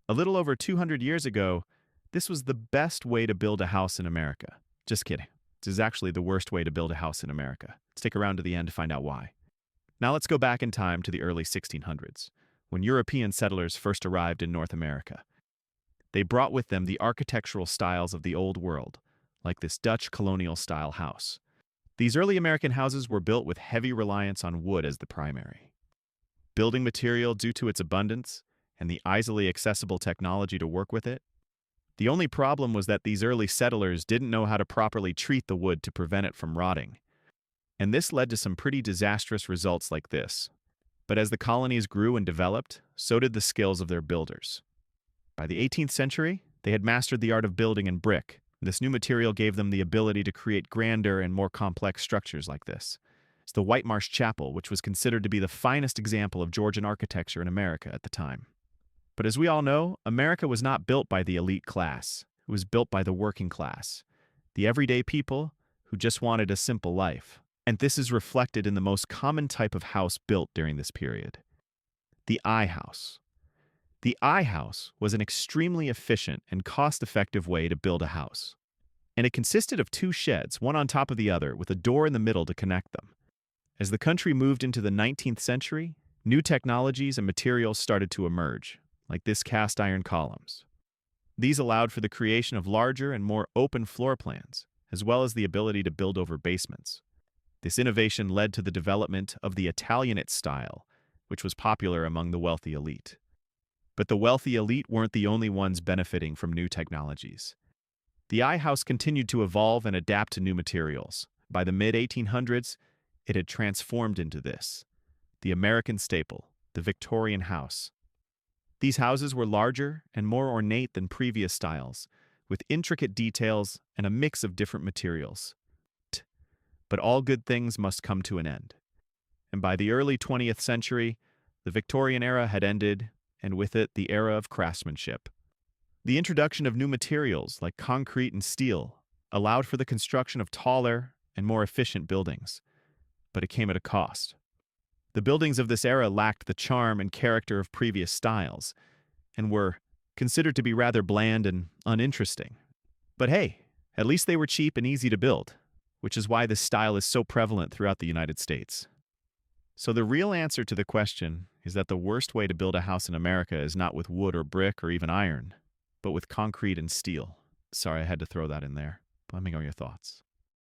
A little over 200 years ago, this was the best way to build a house in America. Just kidding. This is actually the worst way to build a house in America. Stick around to the end to find out why. Now let's go back in time to the early 1600s, when European settlers first arrived in North America. They brought with them the architectural styles of the Old World, like this Dutch colonial-style house. These early American houses were built with heavy reliance on wood as the primary building material due to its abundance and the easily accessible technology to work with it. The only problem was that these early settlers didn't know how to properly treat the wood to prevent it from rotting. And this led to some pretty disastrous results like this. But as the colonies grew and developed, so did the skills of their builders. By the 18th century, they had mastered the art of building in brick. This new material gave them the ability to create grander and more complex structures like this. It's the White Marsh Chapel, which was considered to be the finest example of Georgian architecture in America at the time. But as we all know, America was not built by the elite class. It was built by the working class, the everyday people who just wanted a simple life. And this is reflected in the most common type of house built during this period, the I house. The I house was an extremely efficient and cost-effective way to build a house. And it consisted of two sheds, one on top of the other, with a door in the middle to connect them. As the country moved into the 19th century, new technologies and materials started to emerge, like this cast iron columns. These allowed for the creation of larger and more open floor plans, as well as the ability to build over basements. This innovation led to the development of the Italianate style, which was popular among the wealthy elite. But the wealthy elite weren't the only ones benefiting from new technologies. The I house continued to evolve and adapt to new materials. By the mid-1800s, it had transformed into this, the American staple, the Victorian house. These houses were larger and more ornate than previous styles, with intricate details and a mix of different materials. But all good things must come to an end. And by the early 20th century, the Victorian era had ended, and with it the era of craftsmanship. The introduction of new materials like concrete and steel allowed for the construction of taller and more efficient buildings, but it came at a cost. The buildings of this era lacked the charm and character of previous styles, and were considered to be rather bland and uninteresting. But hey, at least they were cheap and easy to build, which is why this style is so prevalent throughout the United States. So the real answer to the question is that the worst way to build a house in America is not with wood or brick or even iron, but with concrete and steel. Sorry, I had to throw that in there. Let me know your thoughts.